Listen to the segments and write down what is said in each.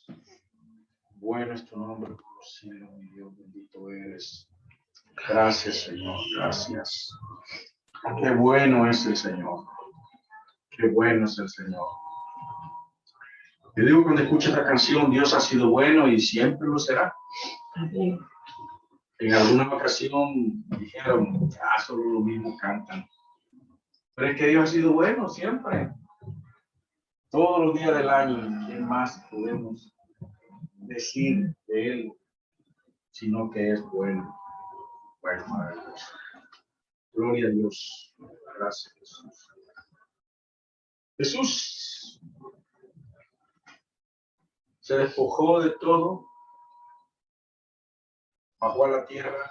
bendiciones. Bueno es tu nombre por los cielos, mi Dios, bendito eres. Gracias, Señor, gracias. Qué bueno es el Señor. Qué bueno es el Señor. Yo digo, cuando escucho esta canción, Dios ha sido bueno y siempre lo será. En alguna ocasión dijeron, solo lo mismo cantan. Pero es que Dios ha sido bueno siempre. Todos los días del año. ¿Qué más podemos decir de Él? Sino que es bueno. Bueno, maravilloso. Gloria a Dios. Gracias, Jesús. Jesús se despojó de todo, bajó a la tierra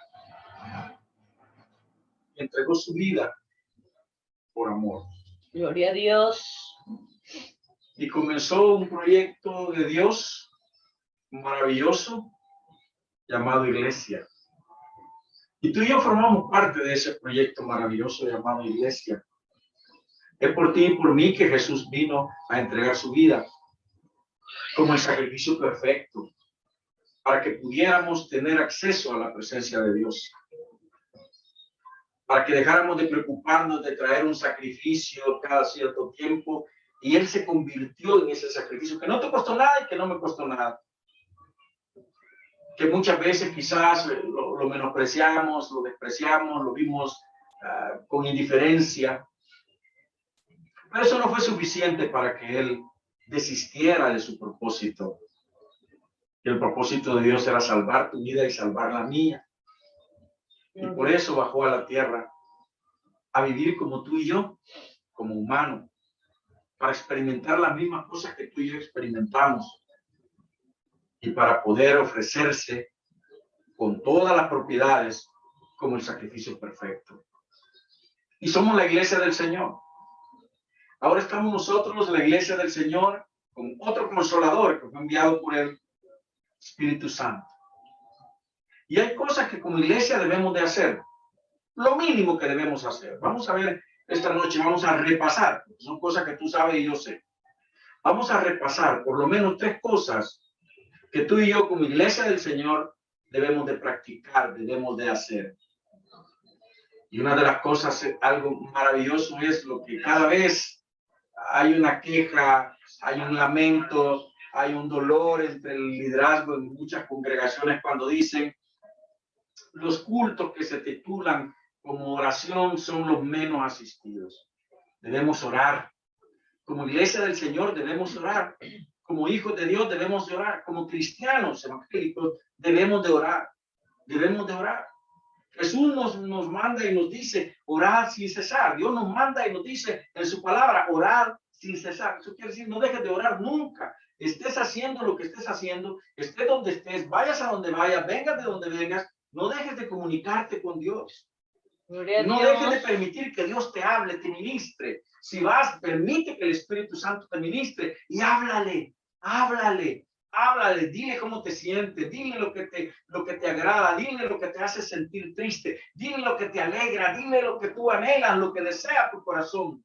y entregó su vida por amor. Gloria a Dios. Y comenzó un proyecto de Dios maravilloso llamado Iglesia. Y tú y yo formamos parte de ese proyecto maravilloso llamado Iglesia. Es por ti y por mí que Jesús vino a entregar su vida como el sacrificio perfecto para que pudiéramos tener acceso a la presencia de Dios. Para que dejáramos de preocuparnos de traer un sacrificio cada cierto tiempo. Y Él se convirtió en ese sacrificio que no te costó nada y que no me costó nada. Que muchas veces quizás lo menospreciamos, lo despreciamos, lo vimos con indiferencia. Pero eso no fue suficiente para que Él desistiera de su propósito. Y el propósito de Dios era salvar tu vida y salvar la mía. Y por eso bajó a la tierra a vivir como tú y yo, como humano, para experimentar las mismas cosas que tú y yo experimentamos. Y para poder ofrecerse con todas las propiedades como el sacrificio perfecto. Y somos la iglesia del Señor. Ahora estamos nosotros, la iglesia del Señor, con otro consolador que fue enviado por el Espíritu Santo. Y hay cosas que como iglesia debemos de hacer. Lo mínimo que debemos hacer. Vamos a ver esta noche, vamos a repasar. Son cosas que tú sabes y yo sé. Vamos a repasar por lo menos 3 cosas que tú y yo como iglesia del Señor debemos de practicar, debemos de hacer. Y una de las cosas, algo maravilloso es lo que cada vez hay una queja, hay un lamento, hay un dolor entre el liderazgo en muchas congregaciones cuando dicen los cultos que se titulan como oración son los menos asistidos. Debemos orar. Como iglesia del Señor debemos orar. Como hijos de Dios debemos de orar. Como cristianos evangélicos debemos de orar. Debemos de orar. Jesús nos manda y nos dice orar sin cesar. Dios nos manda y nos dice en su palabra orar sin cesar. Eso quiere decir no dejes de orar nunca. Estés haciendo lo que estés haciendo, estés donde estés, vayas a donde vayas, vengas de donde vengas, no dejes de comunicarte con Dios. No dejes de permitir que Dios te hable, te ministre. Si vas, permite que el Espíritu Santo te ministre y háblale, dile cómo te sientes, dile lo que te agrada, dile lo que te hace sentir triste, dile lo que te alegra, dile lo que tú anhelas, lo que desea tu corazón.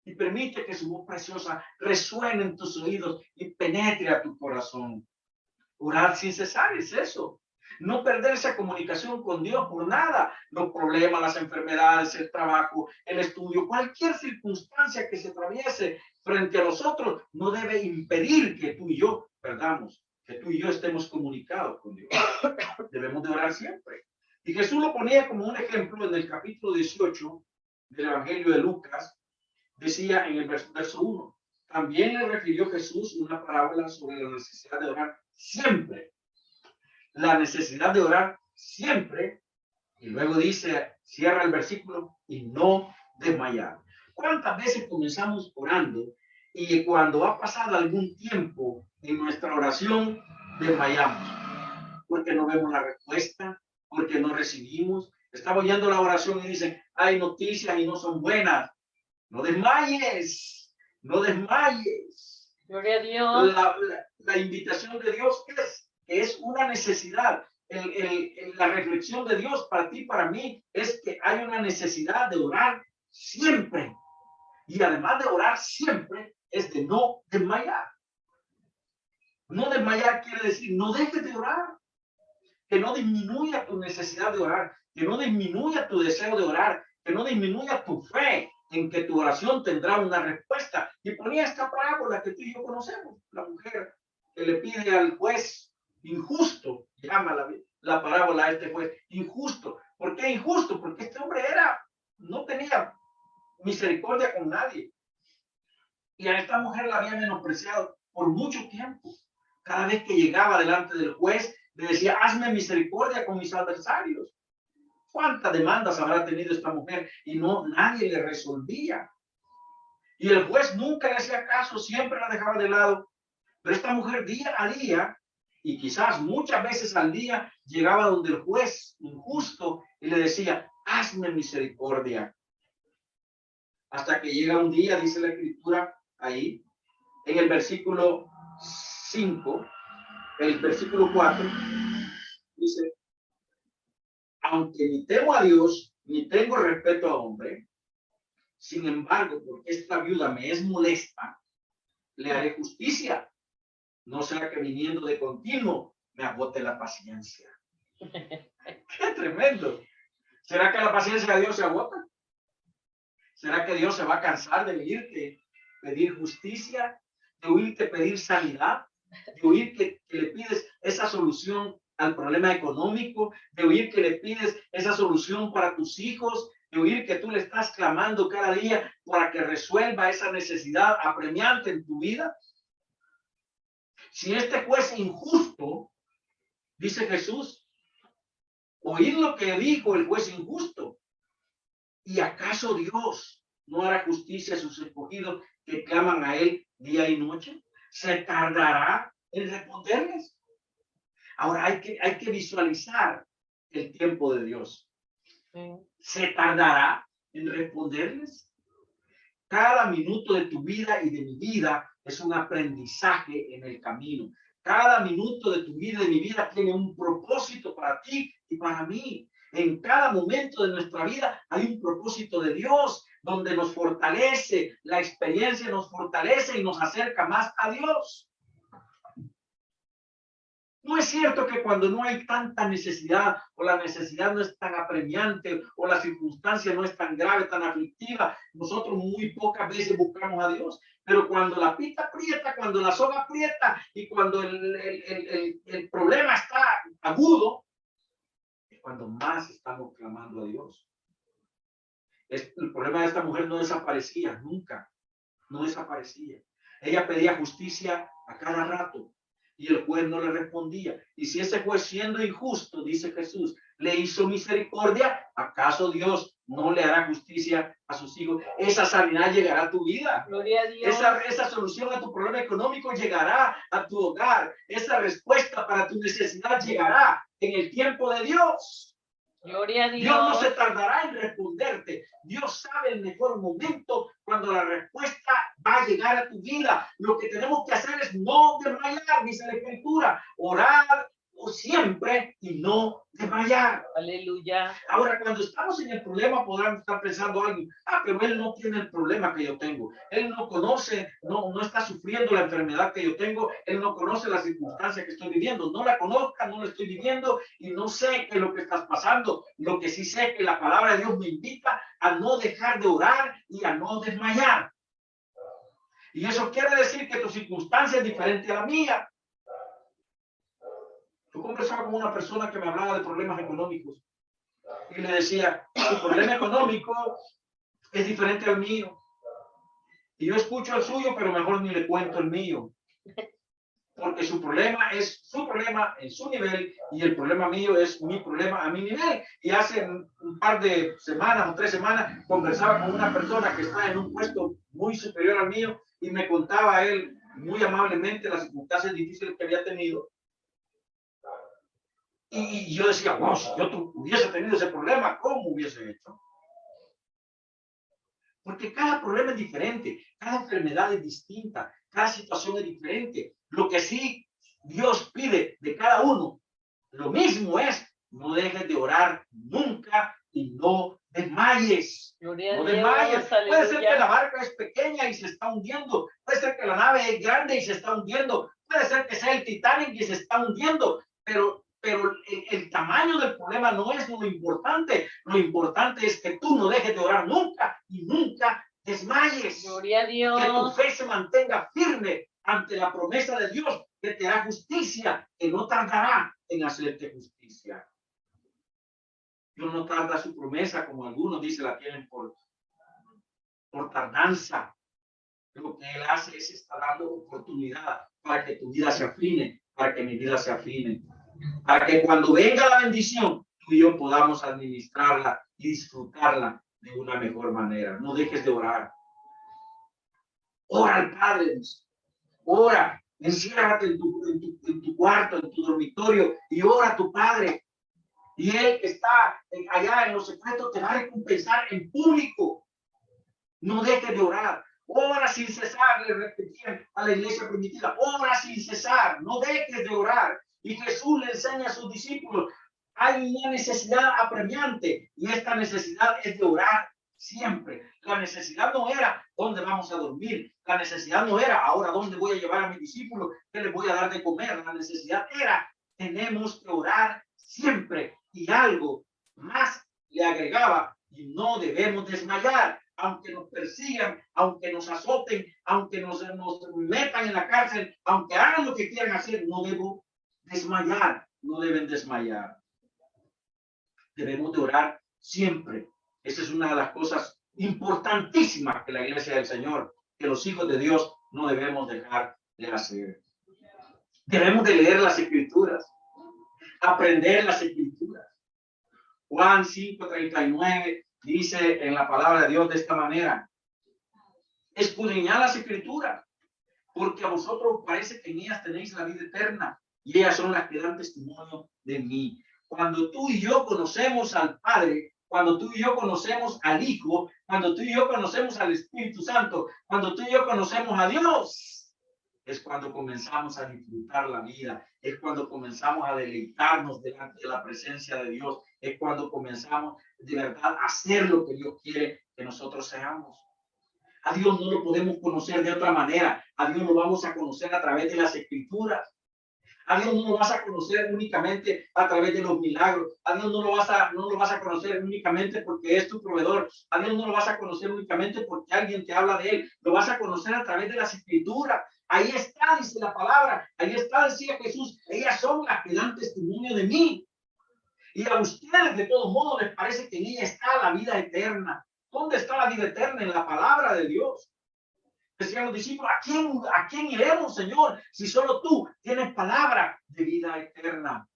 Y permite que su voz preciosa resuene en tus oídos y penetre a tu corazón. Orar sin cesar es eso. No perder esa comunicación con Dios por nada. Los problemas, las enfermedades, el trabajo, el estudio, cualquier circunstancia que se atraviese frente a nosotros no debe impedir que tú y yo perdamos, que tú y yo estemos comunicados con Dios. Debemos de orar siempre. Y Jesús lo ponía como un ejemplo en el capítulo 18 del Evangelio de Lucas. Decía en el verso 1, también le refirió Jesús una parábola sobre la necesidad de orar siempre. La necesidad de orar siempre. Y luego dice, cierra el versículo, y no desmayar. ¿Cuántas veces comenzamos orando y cuando ha pasado algún tiempo en nuestra oración desmayamos? Porque no vemos la respuesta, porque no recibimos. Estamos oyendo la oración y dicen, hay noticias y no son buenas. No desmayes, no desmayes. Gloria a Dios. La invitación de Dios es una necesidad. La reflexión de Dios para ti, para mí, es que hay una necesidad de orar siempre. Y además de orar siempre, es de no desmayar. No desmayar quiere decir no dejes de orar. Que no disminuya tu necesidad de orar. Que no disminuya tu deseo de orar. Que no disminuya tu fe en que tu oración tendrá una respuesta. Y ponía esta parábola que tú y yo conocemos. La mujer que le pide al juez injusto, llama la parábola a este juez injusto. ¿Por qué injusto? Porque este hombre no tenía misericordia con nadie. Y a esta mujer la había menospreciado por mucho tiempo. Cada vez que llegaba delante del juez, le decía, hazme misericordia con mis adversarios. ¿Cuántas demandas habrá tenido esta mujer? Y nadie le resolvía. Y el juez nunca le hacía caso, siempre la dejaba de lado. Pero esta mujer día a día, y quizás muchas veces al día, llegaba donde el juez injusto y le decía, hazme misericordia. Hasta que llega un día, dice la escritura ahí, en el versículo 5, el versículo 4, dice, aunque ni temo a Dios, ni tengo respeto a hombre, sin embargo, porque esta viuda me es molesta, le haré justicia. No será que viniendo de continuo me agote la paciencia. ¡Qué tremendo! ¿Será que la paciencia de Dios se agota? ¿Será que Dios se va a cansar de oírte pedir justicia, de oírte pedir sanidad, de oír que le pides esa solución al problema económico, de oír que le pides esa solución para tus hijos, de oír que tú le estás clamando cada día para que resuelva esa necesidad apremiante en tu vida? Si este juez injusto, dice Jesús, oíd lo que dijo el juez injusto, ¿y acaso Dios no hará justicia a sus escogidos que claman a él día y noche? ¿Se tardará en responderles? Ahora hay que visualizar el tiempo de Dios. ¿Se tardará en responderles? Cada minuto de tu vida y de mi vida es un aprendizaje en el camino. Cada minuto de tu vida y de mi vida tiene un propósito para ti y para mí. En cada momento de nuestra vida hay un propósito de Dios donde nos fortalece, la experiencia nos fortalece y nos acerca más a Dios. No es cierto que cuando no hay tanta necesidad o la necesidad no es tan apremiante o la circunstancia no es tan grave, tan aflictiva, nosotros muy pocas veces buscamos a Dios. Pero cuando la pita aprieta, cuando la soga aprieta y cuando el problema está agudo, es cuando más estamos clamando a Dios. El problema de esta mujer no desaparecía nunca, no desaparecía. Ella pedía justicia a cada rato y el juez no le respondía. Y si ese juez, siendo injusto, dice Jesús, le hizo misericordia, ¿acaso Dios no le hará justicia a sus hijos? Esa sanidad llegará a tu vida. Gloria a Dios. Esa solución a tu problema económico llegará a tu hogar. Esa respuesta para tu necesidad llegará en el tiempo de Dios. Gloria a Dios. Dios no se tardará en responderte. Dios sabe el mejor momento cuando la respuesta va a llegar a tu vida. Lo que tenemos que hacer es no desmayar, dice la Escritura. Orar siempre y no desmayar. Aleluya. Ahora, cuando estamos en el problema, podrán estar pensando alguien, pero él no tiene el problema que yo tengo. Él no conoce, no está sufriendo la enfermedad que yo tengo. Él no conoce la circunstancia que estoy viviendo. No la conozca, no la estoy viviendo y no sé qué es lo que estás pasando. Lo que sí sé es que la palabra de Dios me invita a no dejar de orar y a no desmayar. Y eso quiere decir que tu circunstancia es diferente a la mía. Yo conversaba con una persona que me hablaba de problemas económicos y le decía, su problema económico es diferente al mío. Y yo escucho el suyo, pero mejor ni le cuento el mío. Porque su problema es su problema en su nivel y el problema mío es mi problema a mi nivel. Y hace un par de semanas o 3 semanas conversaba con una persona que está en un puesto muy superior al mío y me contaba a él muy amablemente las circunstancias difíciles que había tenido. Y yo decía, wow, si yo hubiese tenido ese problema, ¿cómo hubiese hecho? Porque cada problema es diferente, cada enfermedad es distinta, cada situación es diferente. Lo que sí Dios pide de cada uno, lo mismo es, no dejes de orar nunca y no desmayes. No desmayes. Puede ser que la barca es pequeña y se está hundiendo, puede ser que la nave es grande y se está hundiendo, puede ser que sea el Titanic que se está hundiendo, pero el tamaño del problema no es lo importante. Lo importante es que tú no dejes de orar nunca y nunca desmayes. Gloria a Dios. Que tu fe se mantenga firme ante la promesa de Dios, que te hará justicia, que no tardará en hacerte justicia. Dios no tarda su promesa, como algunos dicen, la tienen por tardanza. Lo que Él hace es estar dando oportunidad para que tu vida se afine, para que mi vida se afine, para que cuando venga la bendición, tú y yo podamos administrarla y disfrutarla de una mejor manera. No dejes de orar. Ora al Padre, ora, enciérrate en tu cuarto, en tu dormitorio y ora a tu Padre. Y Él que está allá en los secretos te va a recompensar en público. No dejes de orar. Ora sin cesar, le repetían a la iglesia primitiva. Ora sin cesar, no dejes de orar. Y Jesús le enseña a sus discípulos, hay una necesidad apremiante y esta necesidad es de orar siempre. La necesidad no era dónde vamos a dormir. La necesidad no era ahora dónde voy a llevar a mis discípulos, qué les voy a dar de comer. La necesidad era, tenemos que orar siempre. Y algo más le agregaba, y no debemos desmayar. Aunque nos persigan, aunque nos azoten, aunque nos metan en la cárcel, aunque hagan lo que quieran hacer, no debo desmayar, no deben desmayar. Debemos de orar siempre. Esa es una de las cosas importantísimas que la iglesia del Señor, que los hijos de Dios no debemos dejar de hacer. Debemos de leer las Escrituras, aprender las Escrituras. Juan 5:39 dice en la palabra de Dios de esta manera: escudriñad las Escrituras, porque a vosotros parece que en ellas tenéis la vida eterna, y ellas son las que dan testimonio de mí. Cuando tú y yo conocemos al Padre, cuando tú y yo conocemos al Hijo, cuando tú y yo conocemos al Espíritu Santo, cuando tú y yo conocemos a Dios, es cuando comenzamos a disfrutar la vida, es cuando comenzamos a deleitarnos delante de la presencia de Dios, es cuando comenzamos de verdad a hacer lo que Dios quiere que nosotros seamos. A Dios no lo podemos conocer de otra manera, a Dios lo vamos a conocer a través de las Escrituras. A Dios no lo vas a conocer únicamente a través de los milagros. A Dios no lo vas a conocer únicamente porque es tu proveedor. A Dios no lo vas a conocer únicamente porque alguien te habla de Él. Lo vas a conocer a través de las Escrituras. Ahí está, dice la palabra. Ahí está, decía Jesús. Ellas son las que dan testimonio de mí. Y a ustedes, de todos modos, les parece que en ella está la vida eterna. ¿Dónde está la vida eterna? En la palabra de Dios. Decían los discípulos, ¿a quién iremos, Señor? Si solo tú tienes palabra de vida eterna.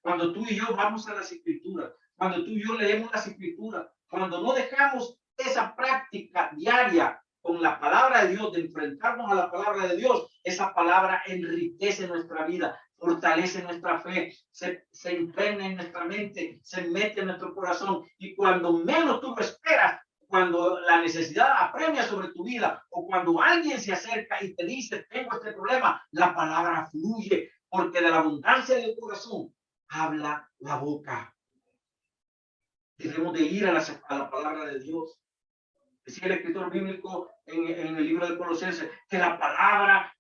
Cuando tú y yo vamos a las Escrituras, cuando tú y yo leemos las Escrituras, cuando no dejamos esa práctica diaria con la palabra de Dios, de enfrentarnos a la palabra de Dios, esa palabra enriquece nuestra vida, fortalece nuestra fe, se impregna en nuestra mente, se mete en nuestro corazón, y cuando menos tú lo esperas, cuando la necesidad apremia sobre tu vida, o cuando alguien se acerca y te dice, tengo este problema, la palabra fluye, porque de la abundancia del corazón habla la boca. Debemos de ir a la palabra de Dios. Decía el escritor bíblico en el libro de Colosenses, que la palabra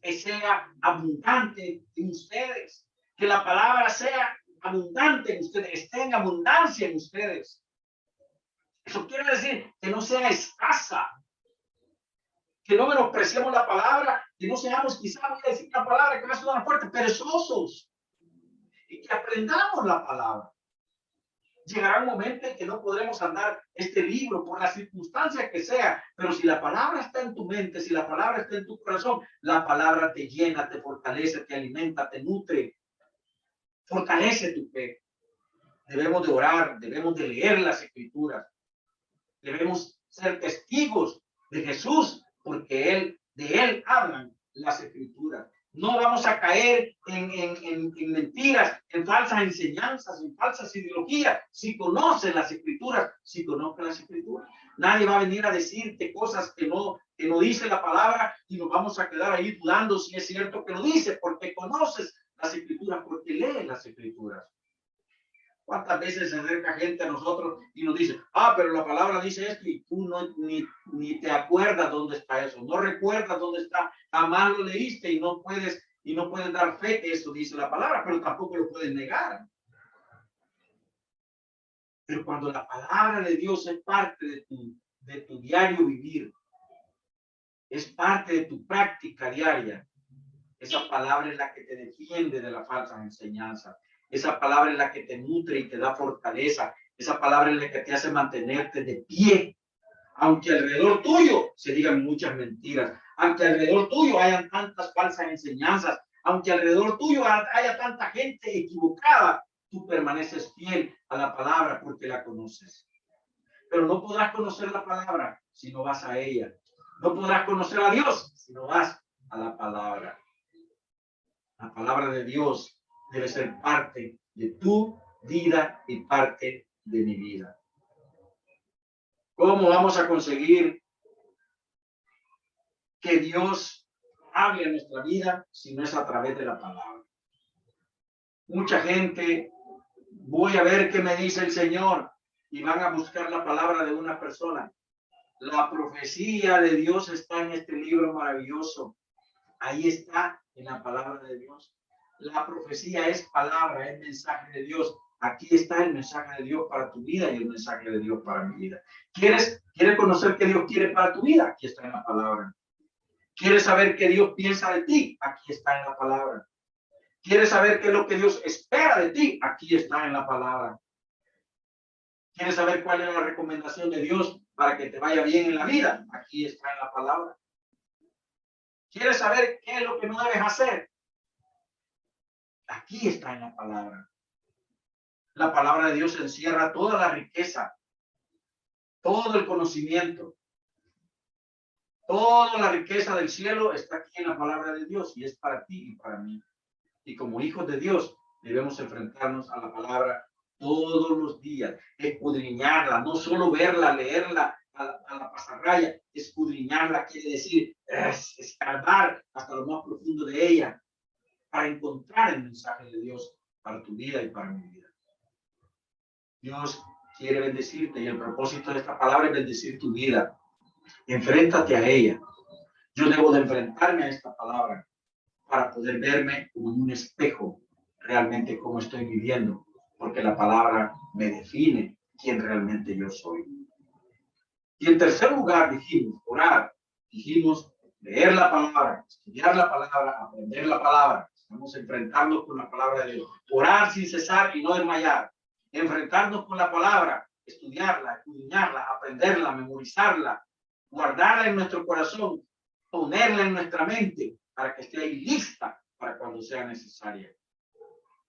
sea abundante en ustedes, que la palabra sea abundante en ustedes, esté en abundancia en ustedes. Eso quiere decir que no sea escasa, que no menospreciemos la palabra, que no seamos, quizás voy a decir una palabra que va a sonar fuerte, perezosos, y que aprendamos la palabra. Llegará un momento en que no podremos andar este libro por las circunstancias que sea, pero si la palabra está en tu mente, si la palabra está en tu corazón, la palabra te llena, te fortalece, te alimenta, te nutre, fortalece tu fe. Debemos de orar, debemos de leer las Escrituras. Debemos ser testigos de Jesús, porque de Él hablan las Escrituras. No vamos a caer en mentiras, en falsas enseñanzas, en falsas ideologías. Si conoces las Escrituras, si conoces las Escrituras, nadie va a venir a decirte cosas que no dice la palabra y nos vamos a quedar ahí dudando si es cierto que lo dice, porque conoces las Escrituras, porque lees las Escrituras. ¿Cuántas veces se acerca gente a nosotros y nos dice, ah, pero la palabra dice esto y tú ni te acuerdas dónde está eso, no recuerdas dónde está, jamás lo leíste y no puedes dar fe que eso dice la palabra, pero tampoco lo puedes negar. Pero cuando la palabra de Dios es parte de tu diario vivir, es parte de tu práctica diaria, esa palabra es la que te defiende de las falsas enseñanzas. Esa palabra es la que te nutre y te da fortaleza. Esa palabra es la que te hace mantenerte de pie. Aunque alrededor tuyo se digan muchas mentiras, aunque alrededor tuyo hayan tantas falsas enseñanzas, aunque alrededor tuyo haya tanta gente equivocada, tú permaneces fiel a la palabra porque la conoces. Pero no podrás conocer la palabra si no vas a ella. No podrás conocer a Dios si no vas a la palabra. La palabra de Dios debe ser parte de tu vida y parte de mi vida. ¿Cómo vamos a conseguir que Dios hable a nuestra vida si no es a través de la palabra? Mucha gente, voy a ver qué me dice el Señor, y van a buscar la palabra de una persona. La profecía de Dios está en este libro maravilloso. Ahí está, en la palabra de Dios. La profecía es palabra, es mensaje de Dios. Aquí está el mensaje de Dios para tu vida y el mensaje de Dios para mi vida. ¿Quieres conocer qué Dios quiere para tu vida? Aquí está en la palabra. ¿Quieres saber qué Dios piensa de ti? Aquí está en la palabra. ¿Quieres saber qué es lo que Dios espera de ti? Aquí está en la palabra. ¿Quieres saber cuál es la recomendación de Dios para que te vaya bien en la vida? Aquí está en la palabra. ¿Quieres saber qué es lo que no debes hacer? Aquí está en la palabra. La palabra de Dios encierra toda la riqueza, todo el conocimiento, toda la riqueza del cielo está aquí en la palabra de Dios y es para ti y para mí. Y como hijos de Dios debemos enfrentarnos a la palabra todos los días, escudriñarla, no solo verla, leerla a la pasarraya, escudriñarla quiere decir escarbar hasta lo más profundo de ella para encontrar el mensaje de Dios para tu vida y para mi vida. Dios quiere bendecirte y el propósito de esta palabra es bendecir tu vida. Enfréntate a ella. Yo debo de enfrentarme a esta palabra para poder verme como en un espejo realmente cómo estoy viviendo, porque la palabra me define quién realmente yo soy. Y en tercer lugar dijimos orar, dijimos leer la palabra, estudiar la palabra, aprender la palabra. Vamos a enfrentarnos con la palabra de Dios. Orar sin cesar y no desmayar. Enfrentarnos con la palabra, estudiarla, escudriñarla, aprenderla, memorizarla, guardarla en nuestro corazón, ponerla en nuestra mente para que esté ahí lista para cuando sea necesaria.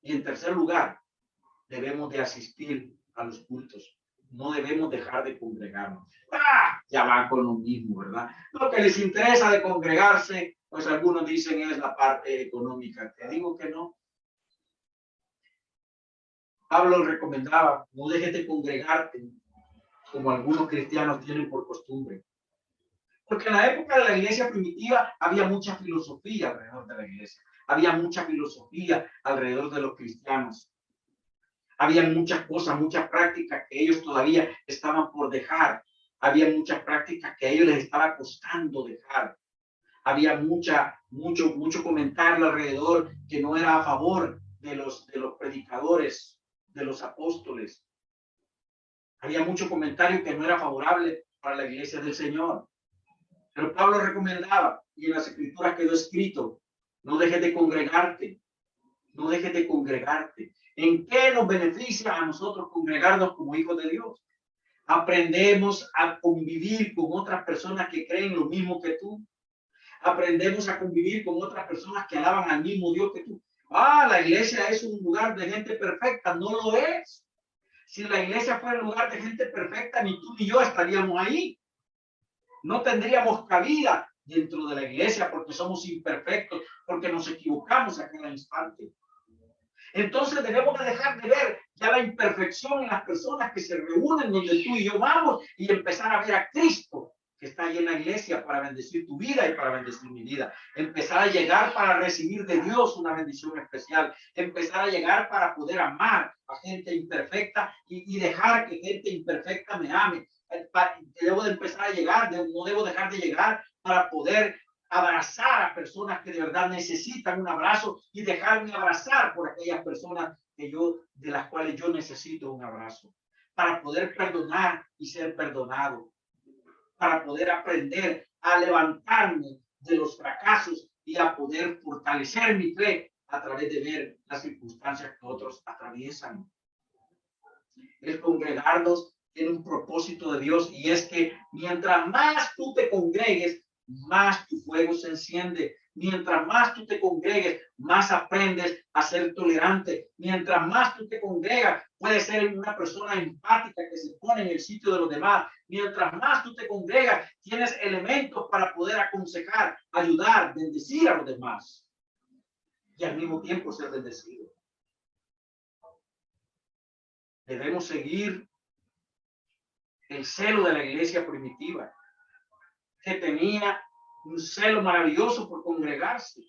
Y en tercer lugar, debemos de asistir a los cultos. No debemos dejar de congregarnos. Ya van con lo mismo, ¿verdad? Lo que les interesa de congregarse, pues algunos dicen es la parte económica. Te digo que no. Pablo recomendaba, no dejes de congregarte como algunos cristianos tienen por costumbre. Porque en la época de la iglesia primitiva había mucha filosofía alrededor de la iglesia. Había mucha filosofía alrededor de los cristianos. Había muchas cosas, muchas prácticas que ellos todavía estaban por dejar. Había muchas prácticas que a ellos les estaba costando dejar. Había mucho comentario alrededor que no era a favor de los predicadores, de los apóstoles. Había mucho comentario que no era favorable para la iglesia del Señor. Pero Pablo recomendaba, y en las escrituras quedó escrito, no dejes de congregarte, no dejes de congregarte. ¿En qué nos beneficia a nosotros congregarnos como hijos de Dios? Aprendemos a convivir con otras personas que creen lo mismo que tú. Aprendemos a convivir con otras personas que alaban al mismo Dios que tú. La iglesia es un lugar de gente perfecta. No lo es. Si la iglesia fuera un lugar de gente perfecta, ni tú ni yo estaríamos ahí. No tendríamos cabida dentro de la iglesia porque somos imperfectos, porque nos equivocamos a cada instante. Entonces debemos de dejar de ver ya la imperfección en las personas que se reúnen donde tú y yo vamos y empezar a ver a Cristo que está ahí en la iglesia para bendecir tu vida y para bendecir mi vida. Empezar a llegar para recibir de Dios una bendición especial. Empezar a llegar para poder amar a gente imperfecta y dejar que gente imperfecta me ame. Debo de empezar a llegar, no debo dejar de llegar para poder abrazar a personas que de verdad necesitan un abrazo y dejarme abrazar por aquellas personas de las cuales yo necesito un abrazo. Para poder perdonar y ser perdonado. Para poder aprender a levantarme de los fracasos y a poder fortalecer mi fe a través de ver las circunstancias que otros atraviesan. El congregarnos tiene un propósito de Dios y es que mientras más tú te congregues, más tu fuego se enciende. Mientras más tú te congregues, más aprendes a ser tolerante. Mientras más tú te congregas, puedes ser una persona empática que se pone en el sitio de los demás. Mientras más tú te congregas, tienes elementos para poder aconsejar, ayudar, bendecir a los demás y al mismo tiempo ser bendecido. Debemos seguir el celo de la iglesia primitiva, que tenía un celo maravilloso por congregarse.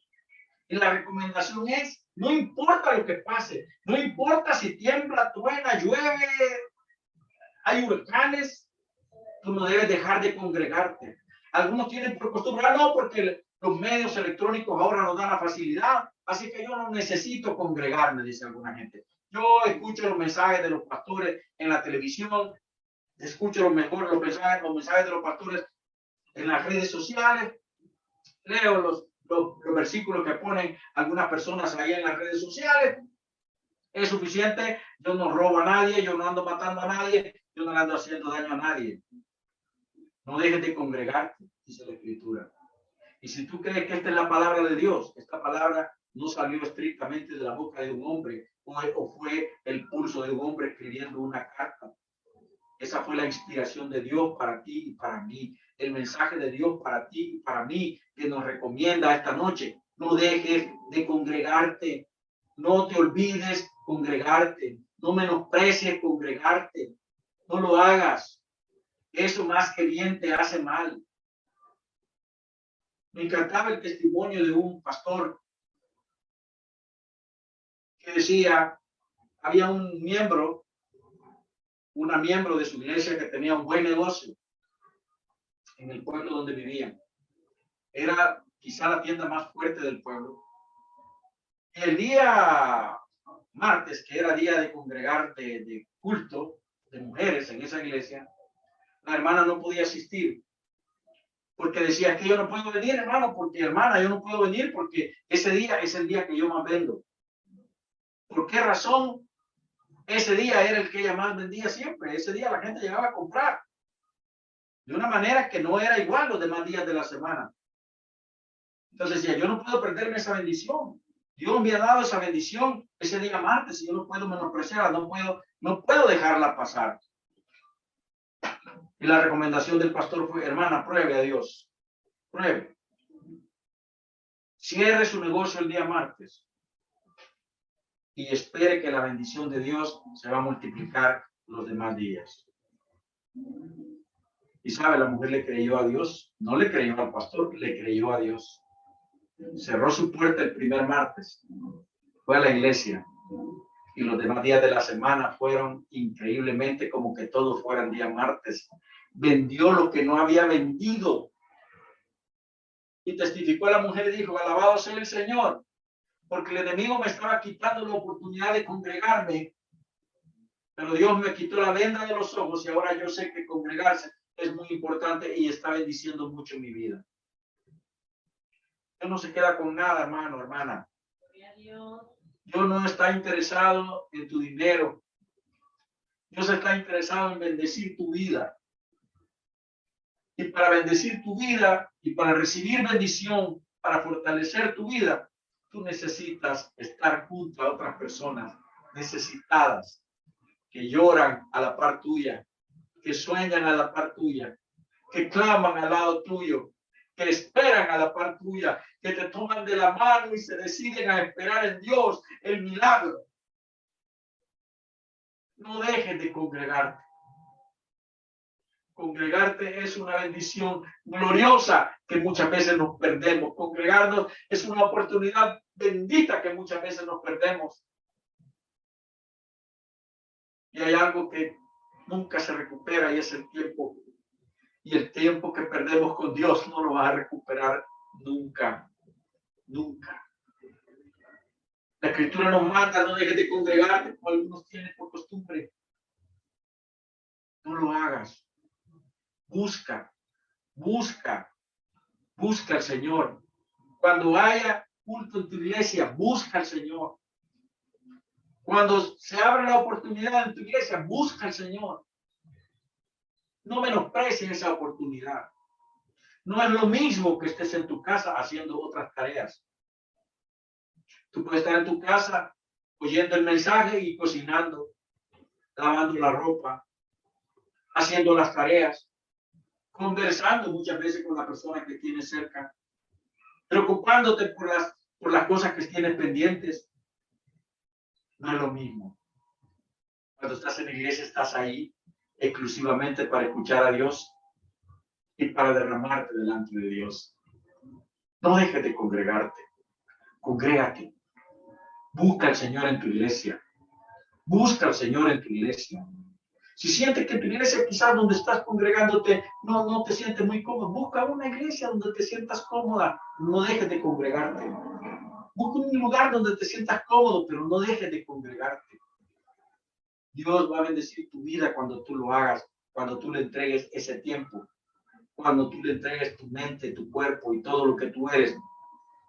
Y la recomendación es, no importa lo que pase, no importa si tiembla, truena, llueve, hay huracanes, tú no debes dejar de congregarte. Algunos tienen por costumbre, no, porque los medios electrónicos ahora nos dan la facilidad, así que yo no necesito congregarme, dice alguna gente. Yo escucho los mensajes de los pastores en la televisión, escucho los mensajes de los pastores en las redes sociales, leo los versículos que ponen algunas personas ahí en las redes sociales. Es suficiente. Yo no robo a nadie, yo no ando matando a nadie, yo no le ando haciendo daño a nadie. No dejes de congregarte, dice la Escritura. Y si tú crees que esta es la palabra de Dios, esta palabra no salió estrictamente de la boca de un hombre o fue el pulso de un hombre escribiendo una carta. Esa fue la inspiración de Dios para ti y para mí. El mensaje de Dios para ti y para mí que nos recomienda esta noche. No dejes de congregarte. No te olvides congregarte. No menosprecies congregarte. No lo hagas. Eso más que bien te hace mal. Me encantaba el testimonio de un pastor que decía, había una miembro de su iglesia que tenía un buen negocio en el pueblo donde vivían. Era quizá la tienda más fuerte del pueblo. El día martes, que era día de congregar de culto de mujeres en esa iglesia, la hermana no podía asistir porque decía que yo no puedo venir, hermano, porque hermana, yo no puedo venir porque ese día es el día que yo más vendo. ¿Por qué razón? Ese día era el que ella más vendía siempre. Ese día la gente llegaba a comprar de una manera que no era igual los demás días de la semana. Entonces decía, yo no puedo perderme esa bendición. Dios me ha dado esa bendición ese día martes y yo no puedo menospreciarla, no puedo dejarla pasar. Y la recomendación del pastor fue, hermana, pruebe a Dios. Pruebe. Cierre su negocio el día martes y espere que la bendición de Dios se va a multiplicar los demás días. Y sabe, la mujer le creyó a Dios, no le creyó al pastor, le creyó a Dios. Cerró su puerta el primer martes, fue a la iglesia y los demás días de la semana fueron increíblemente como que todos fueran día martes. Vendió lo que no había vendido y testificó a la mujer y dijo, alabado sea el Señor, porque el enemigo me estaba quitando la oportunidad de congregarme, pero Dios me quitó la venda de los ojos y ahora yo sé que congregarse es muy importante y está bendiciendo mucho mi vida. Dios no se queda con nada, hermano, hermana. Dios no está interesado en tu dinero. Dios está interesado en bendecir tu vida. Y para bendecir tu vida y para recibir bendición, para fortalecer tu vida, tú necesitas estar junto a otras personas necesitadas, que lloran a la par tuya, que sueñan a la par tuya, que claman al lado tuyo, que esperan a la par tuya, que te toman de la mano y se deciden a esperar en Dios el milagro. No dejes de congregarte. Congregarte es una bendición gloriosa que muchas veces nos perdemos. Congregarnos es una oportunidad bendita que muchas veces nos perdemos. Y hay algo que nunca se recupera y es el tiempo. Y el tiempo que perdemos con Dios no lo va a recuperar nunca. Nunca. La Escritura nos manda, no dejes de congregarte como algunos tienen por costumbre. No lo hagas. Busca al Señor. Cuando haya culto en tu iglesia, busca al Señor. Cuando se abra la oportunidad en tu iglesia, busca al Señor. No menosprecies esa oportunidad. No es lo mismo que estés en tu casa haciendo otras tareas. Tú puedes estar en tu casa oyendo el mensaje y cocinando, lavando la ropa, haciendo las tareas, conversando muchas veces con la persona que tienes cerca, preocupándote por las cosas que tienes pendientes. No es lo mismo. Cuando estás en la iglesia, estás ahí exclusivamente para escuchar a Dios y para derramarte delante de Dios. No dejes de congregarte. Congrégate. Busca al Señor en tu iglesia. Busca al Señor en tu iglesia. Si sientes que tu iglesia, quizás donde estás congregándote, no te sientes muy cómodo, busca una iglesia donde te sientas cómoda. No dejes de congregarte. Busca un lugar donde te sientas cómodo, pero no dejes de congregarte. Dios va a bendecir tu vida cuando tú lo hagas, cuando tú le entregues ese tiempo, cuando tú le entregues tu mente, tu cuerpo y todo lo que tú eres,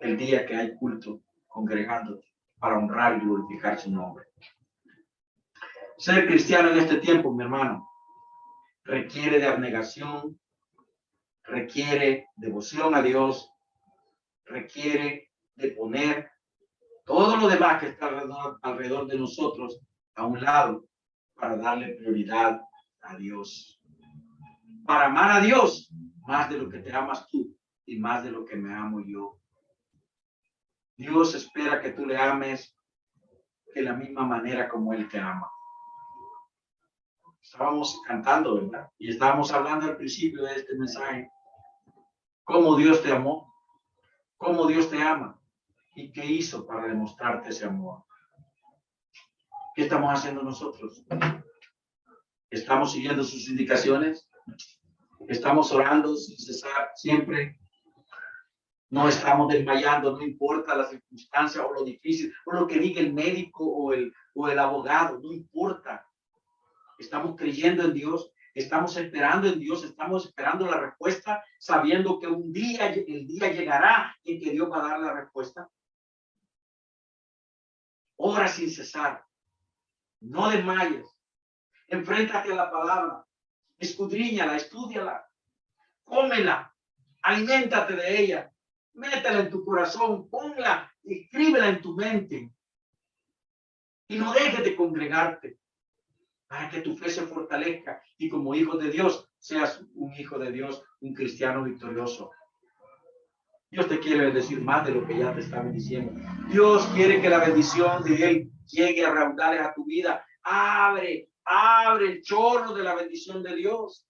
el día que hay culto, congregándote para honrar y glorificar su nombre. Ser cristiano en este tiempo, mi hermano, requiere de abnegación, requiere devoción a Dios, requiere de poner todo lo demás que está alrededor de nosotros a un lado para darle prioridad a Dios. Para amar a Dios más de lo que te amas tú y más de lo que me amo yo. Dios espera que tú le ames de la misma manera como Él te ama. Estábamos cantando, ¿verdad? Y estábamos hablando al principio de este mensaje. Cómo Dios te amó, cómo Dios te ama y qué hizo para demostrarte ese amor. ¿Qué estamos haciendo nosotros? ¿Estamos siguiendo sus indicaciones? ¿Estamos orando sin cesar siempre? No estamos desmayando, no importa la circunstancia o lo difícil, o lo que diga el médico o el abogado, no importa. Estamos creyendo en Dios, estamos esperando en Dios, estamos esperando la respuesta, sabiendo que el día llegará en que Dios va a dar la respuesta. Ora sin cesar, no desmayes, enfréntate a la palabra, escudriñala, estúdiala, cómela, aliméntate de ella, métela en tu corazón, ponla, escríbela en tu mente y no dejes de congregarte para que tu fe se fortalezca y como hijo de Dios seas un hijo de Dios, un cristiano victorioso. Dios te quiere bendecir más de lo que ya te está bendiciendo. Dios quiere que la bendición de Él llegue a raudales a tu vida. Abre el chorro de la bendición de Dios.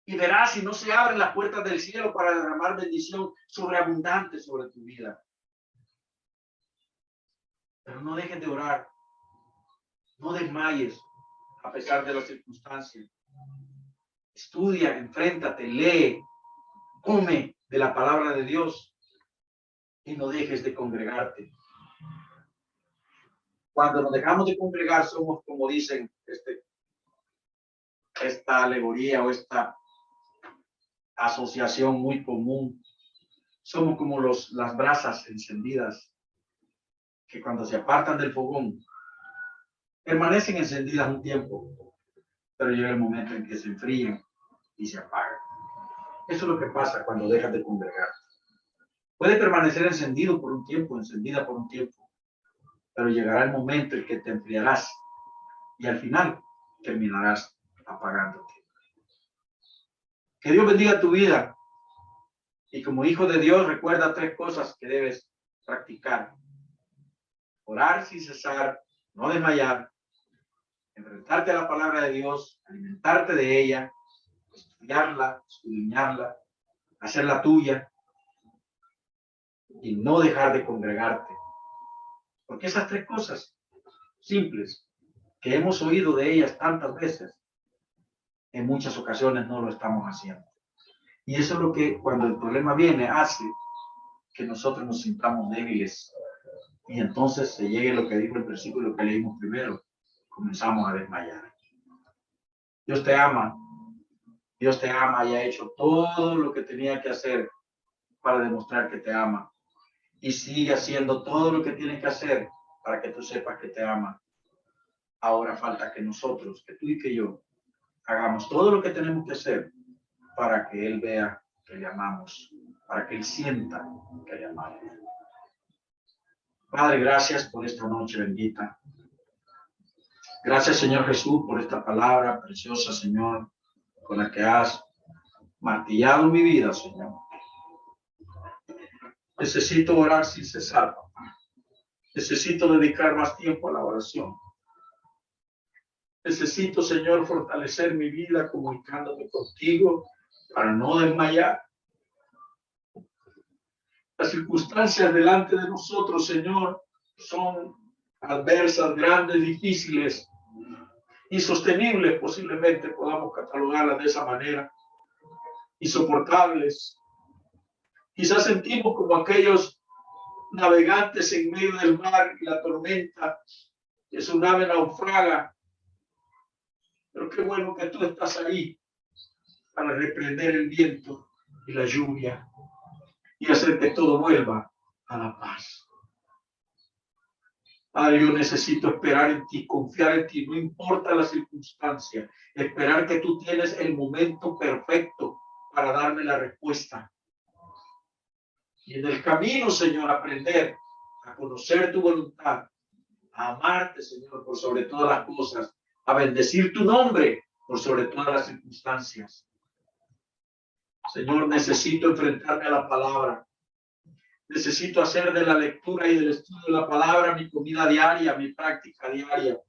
Y verás si no se abren las puertas del cielo para derramar bendición sobreabundante sobre tu vida. Pero no dejes de orar. No desmayes a pesar de las circunstancias. Estudia, enfréntate, lee, come de la palabra de Dios y no dejes de congregarte. Cuando nos dejamos de congregar somos, como dicen, esta alegoría o esta asociación muy común, somos como las brasas encendidas que cuando se apartan del fogón permanecen encendidas un tiempo, pero llega el momento en que se enfrían y se apagan. Eso es lo que pasa cuando dejas de congregar. Puede permanecer encendido por un tiempo, encendida por un tiempo, pero llegará el momento en que te enfriarás y al final terminarás apagándote. Que Dios bendiga tu vida y como hijo de Dios recuerda 3 cosas que debes practicar. Orar sin cesar, no desmayar, enfrentarte a la palabra de Dios, alimentarte de ella, estudiarla, escudriñarla, hacerla tuya y no dejar de congregarte. Porque esas tres cosas simples que hemos oído de ellas tantas veces, en muchas ocasiones no lo estamos haciendo. Y eso es lo que cuando el problema viene hace que nosotros nos sintamos débiles. Y entonces se llegue lo que dijo el versículo que leímos primero, comenzamos a desmayar. Dios te ama y ha hecho todo lo que tenía que hacer para demostrar que te ama. Y sigue haciendo todo lo que tiene que hacer para que tú sepas que te ama. Ahora falta que nosotros, que tú y que yo, hagamos todo lo que tenemos que hacer para que Él vea que le amamos, para que Él sienta que le amamos. Padre, gracias por esta noche bendita. Gracias, Señor Jesús, por esta palabra preciosa, Señor, con la que has martillado mi vida, Señor. Necesito orar sin cesar, papá. Necesito dedicar más tiempo a la oración. Necesito, Señor, fortalecer mi vida comunicándome contigo para no desmayar. Las circunstancias delante de nosotros, Señor, son adversas, grandes, difíciles, insostenibles, posiblemente podamos catalogarlas de esa manera, insoportables. Quizás sentimos como aquellos navegantes en medio del mar y la tormenta, que su nave naufraga. Pero qué bueno que tú estás ahí para reprender el viento y la lluvia y hacer que todo vuelva a la paz. Padre, yo necesito esperar en ti, confiar en ti, no importa la circunstancia, esperar que tú tienes el momento perfecto para darme la respuesta. Y en el camino, Señor, aprender a conocer tu voluntad, a amarte, Señor, por sobre todas las cosas, a bendecir tu nombre por sobre todas las circunstancias. Señor, necesito enfrentarme a la palabra. Necesito hacer de la lectura y del estudio de la palabra mi comida diaria, mi práctica diaria.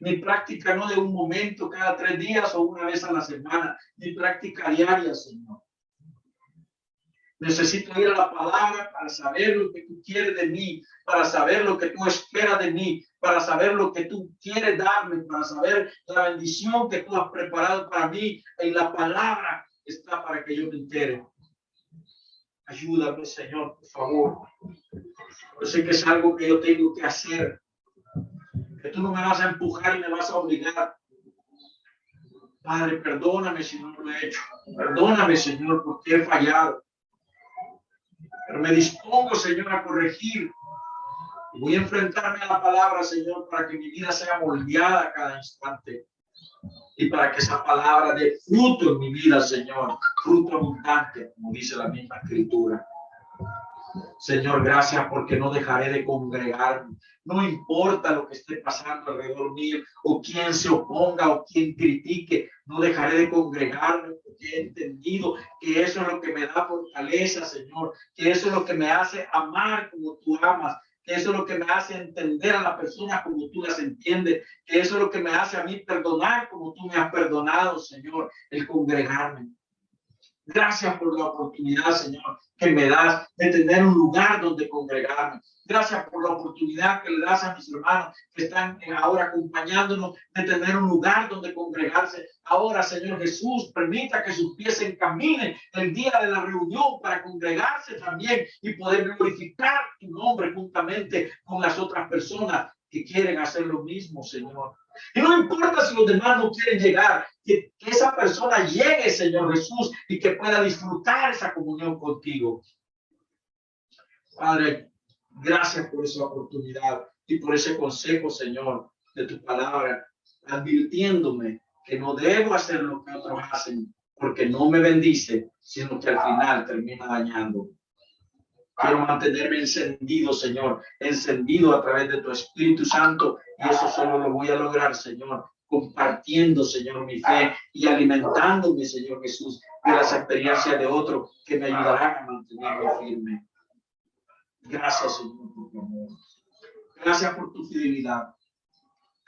Mi práctica no de un momento cada 3 días o una vez a la semana, mi práctica diaria, Señor. Necesito ir a la palabra para saber lo que tú quieres de mí, para saber lo que tú esperas de mí, para saber lo que tú quieres darme, para saber la bendición que tú has preparado para mí. En la palabra está para que yo me entere. Ayúdame, Señor, por favor. Yo sé que es algo que yo tengo que hacer, que tú no me vas a empujar y me vas a obligar. Padre, perdóname si no lo he hecho. Perdóname, Señor, porque he fallado. Pero me dispongo, Señor, a corregir. Y voy a enfrentarme a la palabra, Señor, para que mi vida sea moldeada a cada instante. Y para que esa palabra dé fruto en mi vida, Señor. Fruto abundante, como dice la misma Escritura. Señor, gracias porque no dejaré de congregarme. No importa lo que esté pasando alrededor mío, o quién se oponga, o quién critique, no dejaré de congregarme porque he entendido que eso es lo que me da fortaleza, Señor, que eso es lo que me hace amar como tú amas, que eso es lo que me hace entender a las personas como tú las entiendes, que eso es lo que me hace a mí perdonar como tú me has perdonado, Señor, el congregarme. Gracias por la oportunidad, Señor, que me das de tener un lugar donde congregarme. Gracias por la oportunidad que le das a mis hermanos que están ahora acompañándonos de tener un lugar donde congregarse. Ahora, Señor Jesús, permita que sus pies se encaminen el día de la reunión para congregarse también y poder glorificar tu nombre juntamente con las otras personas que quieren hacer lo mismo, Señor. Y no importa si los demás no quieren llegar, que esa persona llegue, Señor Jesús, y que pueda disfrutar esa comunión contigo. Padre, gracias por esa oportunidad y por ese consejo, Señor, de tu palabra, advirtiéndome que no debo hacer lo que otros hacen, porque no me bendice, sino que al final termina dañando. Quiero mantenerme encendido, Señor, encendido a través de tu Espíritu Santo, y eso solo lo voy a lograr, Señor, compartiendo, Señor, mi fe y alimentándome, Señor Jesús, de las experiencias de otros que me ayudarán a mantenerme firme. Gracias, Señor, por tu amor. Gracias por tu fidelidad.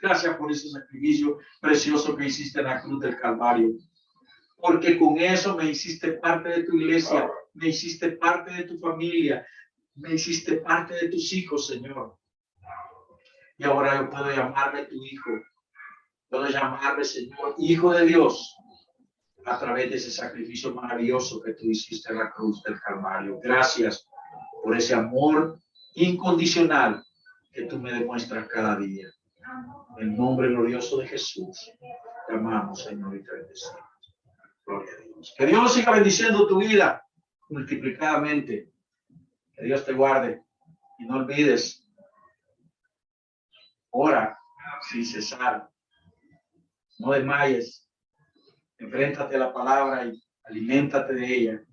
Gracias por ese sacrificio precioso que hiciste en la cruz del Calvario. Porque con eso me hiciste parte de tu iglesia, me hiciste parte de tu familia, me hiciste parte de tus hijos, Señor. Y ahora yo puedo llamarme tu hijo. Puedo llamarme, Señor, hijo de Dios, a través de ese sacrificio maravilloso que tú hiciste en la cruz del Calvario. Gracias por ese amor incondicional que tú me demuestras cada día. En el nombre glorioso de Jesús, te amamos, Señor, y te bendecimos. Gloria a Dios. Que Dios siga bendiciendo tu vida multiplicadamente. Que Dios te guarde. Y no olvides, ora sin cesar. No desmayes. Enfréntate a la palabra y aliméntate de ella.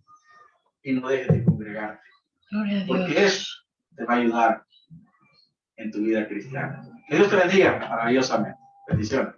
Y no dejes de congregarte. Gloria a Dios. Porque eso te va a ayudar en tu vida cristiana. Que Dios te bendiga maravillosamente. Bendiciones.